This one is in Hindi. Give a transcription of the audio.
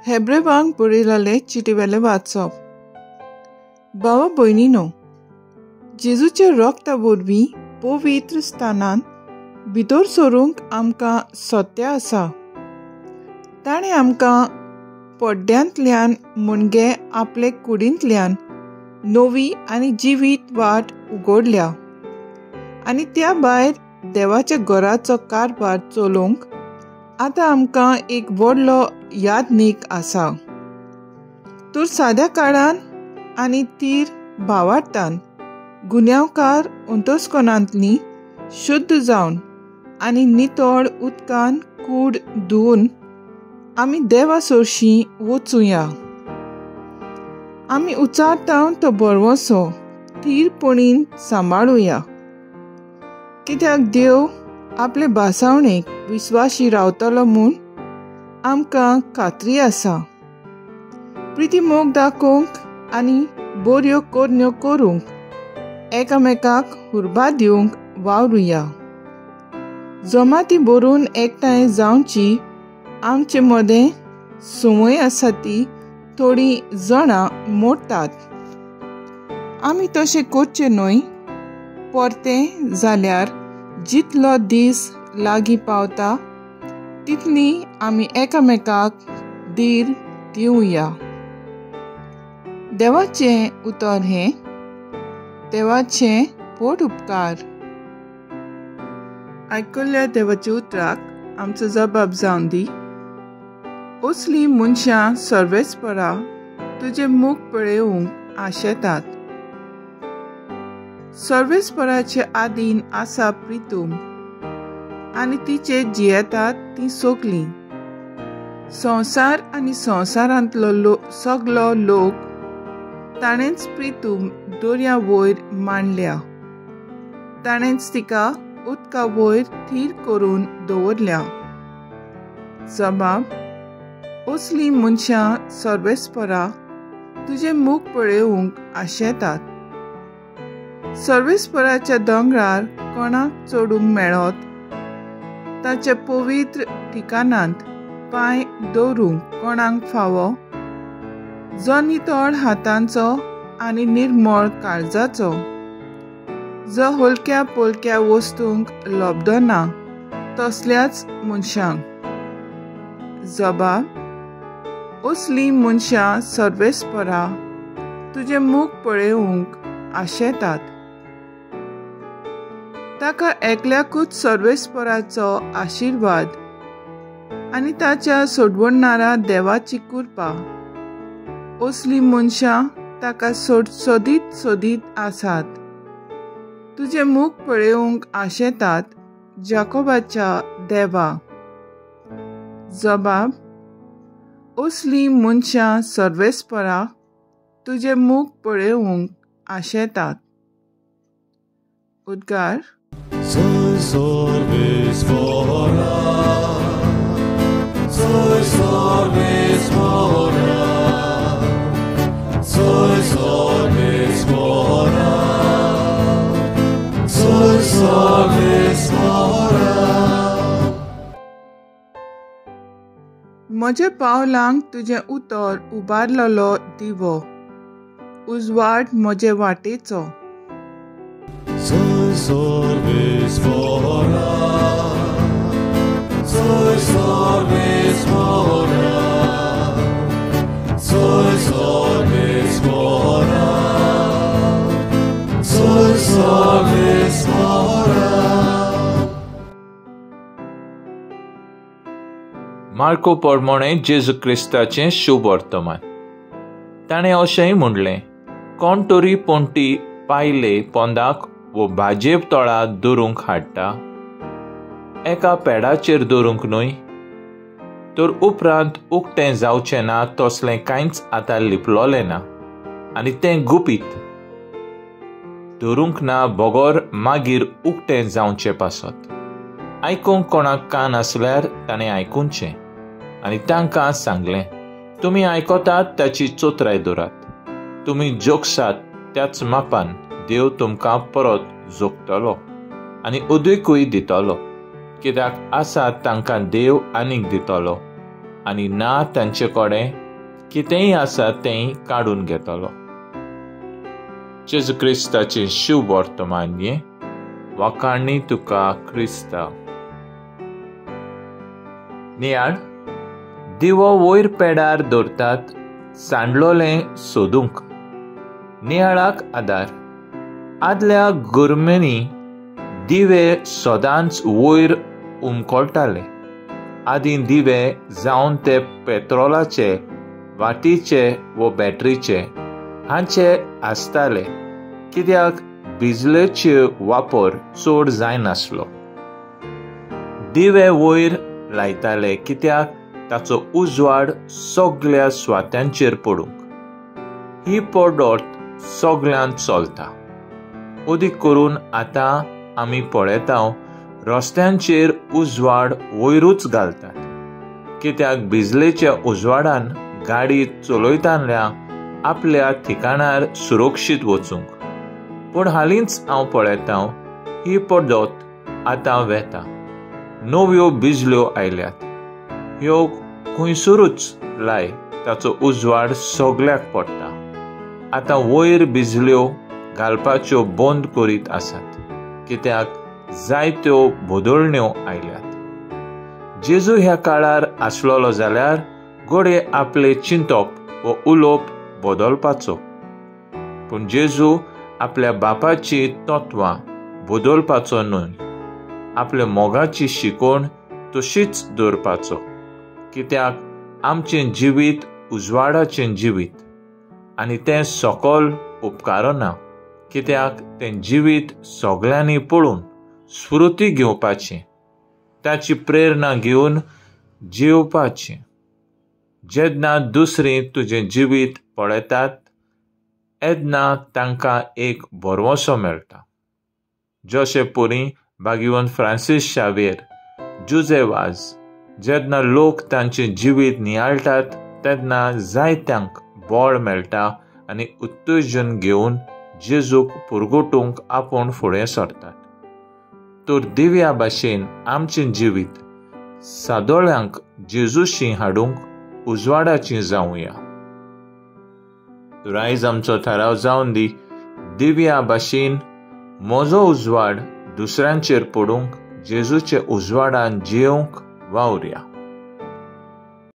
हेब्रेवांक बरयलेले चिटीवेले वाचप. भावा भयणीनो, जेजूचे रक्ता वरवीं पवित्र स्थानांत भितर सरूंक आमकां सत्य आसा. ताणें आमकां पड्ड्यांतल्यान म्हणजे आपले कुडींतल्यान नवी आनी जिवीत वाट उगडल्या आनी त्या भायर देवाच्या घराचो कारभार चलोवंक आतां आमकां एक व्हडलो यादनीक आसा. तर साद्या काळान आनी तीर भावार्थान गुन्यांवकार अंतस्करणांतलीं शुद्ध जावन आनी नितळ उदकान कूड धुवन आमी देवा सरशीं वचुया. आमी उचारतां तो बरवसो थीरपणीन सांबाळुया, कित्याक देव आपले भासावणेक विस्वाशी रावतलो म्हूण आमकां खात्री आसा. प्रिती मोग दाखोवंक आनी बऱ्यो कोरण्यो करूंक एकामेकाक हुर्बा दिवंक वावरुया. जमाती भरून एकठांय जावची आमचे मदें संवय आसा ती थोडी जाणां मोडटात. आमी तशें करचें न्हय. परतें जाल्यार जितलो दीस लागीं पावता तितली आमी एकामेकाक धीर दिवया. देवाचें उतर हें, देवाचें पोट उपकार. आयकल्ल्या देवाच्या उतराक आमचो जबाब जावन दी. असलीं मनशां सर्वेस्परा तुजें मूख पळोवंक आशेतात. सर्वेस्पराचे आदीन आसा प्रितूम आनी तिचे जियेतात ती सगलीं. संवसार आनी संवसारांतलो सगलो लोक ताणेंच प्रितूम दर्या वयर मांडल्या. ताणेंच तिका उदका वयर थीर करून दवरल्या. जबाब: असलीं मनशां सर्वेस्परा तुजें मूख पळोवंक आशेतात. सर्वेस्पराच्या दोंगरार कोणाक चडूंक मेळत, ताच्या पवित्र ठिकाणांत पांय दवरूंक कोणाक फावो, जो नितळ हातांचो आनी निर्मळ काळजाचो, जो हलक्या पलक्या वस्तूंक लोबदो ना तसल्याच मनशांक. जबाब: असलीं मनशां सर्वेस्परा तुजें मूख पळोवंक आशेतात. ताका एकल्याकूच सर्वेस्पराचो आशिर्वाद आनी ताच्या सोडवणारा देवाची कृपा. असलीं मनशां ताका सोदीत सोदीत आसात. तुजें मूख पळोवंक आशेतात, जाकोबाच्या देवा. जबाब: असलीं मनशां सर्वेस्परा तुजें मूख पळोवंक आशेतात. उद्गार. Soy सर्वेस्परा, soy सर्वेस्परा, soy सर्वेस्परा, soy सर्वेस्परा. म्हज्या पावलांक तुजें उतर उबारलेलो दिवो, उजवाड म्हजे वाटेचो. Soy सर्वेस्परा, soy सर्वेस्परा, soy सर्वेस्परा, soy सर्वेस्परा. मार्को पोरमोणे जेजू क्रिस्ताचें शुभ वर्तमान. ताणें अशेंय म्हणलें, कोण तरी पोंटी पायले पोंदाक वो भाजयेप तोळा दवरूंक हाडटा, एका पेडाचेर दवरूंक न्हय. तर उपरांत उक्तें जावचें ना तसलें कांयच आतां लिपलोलें ना आनी तें गुपीत दवरूंक ना बोगोर मागीर उक्तें जावचें पासत. आयकूंक कोणाक कान आसल्यार ताणें आयकुचें. आनी तांकां सांगलें, तुमी आयकतात ताची चोत्राय दवरात. तुमी जोगसात त्याच मापान देव तुमकां परत जोगतलो आनी उदकूय दितलो, कित्याक आसा तांकां देव आनीक दितलो आनी ना तांचे कडेन कितेंय आसा तें काडून घेतलो. जेजू क्रिस्ताचें शुभ वर्तमान वखाणी तुका क्रिस्ता. नियाळ दिवो वयर पेडार दवरतात सांडलोलें सोदूंक. नियाळाक आदार. आदल्या गुरमेनी दिवे सदांच वयर उमकोळटाले. आदीं दिवे जावन ते पेट्रोलाचे, वाटीचे वो बॅटरीचे हांचे आसताले, कित्याक बिजलेचो वापर चड जायनासलो. दिवे वयर लायताले कित्याक ताचो उजवाड सगळ्या स्वात्यांचेर पडूंक. ही पडत सगळ्यांत चलता. अदीक करून आतां आमी पळयता रस्त्यांचेर उजवाड वयरूच घालतात, कित्याक बिजलेच्या उजवाडान गाडी चलयताल्या आपल्या ठिकाणार सुरक्षीत वचूंक. पूण हालींच हांव पळयता ही पद्दत आतां वेता. नव्यो बिजल्यो आयल्यात. ह्यो खंयसरूच लाय ताचो उजवाड सगळ्याक पडटा. आतां वयर बिजल्यो घालपाच्यो बंद करीत आसात, कित्याक जायत्यो बदलण्यो आयल्यात. जेजू ह्या काळार आसलोलो जाल्यार घोडे आपले चिंतप व उलोवप बदलपाचो. पूण जेजू आपल्या बापाची तत्वां बदलपाचो न्हय. आपल्या मोगाची शिकवण तशीच दवरपाचो, कित्याक आमचें जिवीत उजवाडाचें जिवीत आनी तें सकल उपकारना, कित्याक तें जिवीत सगळ्यांनी पळोवन स्फूर्ती घेवपाचें, ताची प्रेरणा घेवन जिवपाचें. जेन्ना दुसरीं तुजें जिवीत पळयतात तेन्ना तांकां एक भरवंसो मेळटा. जशें परी भागिवन फ्रांसीस शावेर, जुजे वाज, जेन्ना लोक तांचें जिवीत नियाळटात तेन्ना जायत्यांक बळ मेळटा आनी उत्तेजन घेवन जेजूक पुरगुटूंक आपूण फुडें सरतात. तर दिव्या भाशेन आमचें जिवीत सादोळ्यांक जेजूशी हाडूंक उजवाडाचीं जावुया. तर आयज आमचो थाराव जावन दी, दिव्या भाशेन म्हजो उजवाड दुसऱ्यांचेर पडूंक जेजूचे उजवाडान जियोंक वावुरया.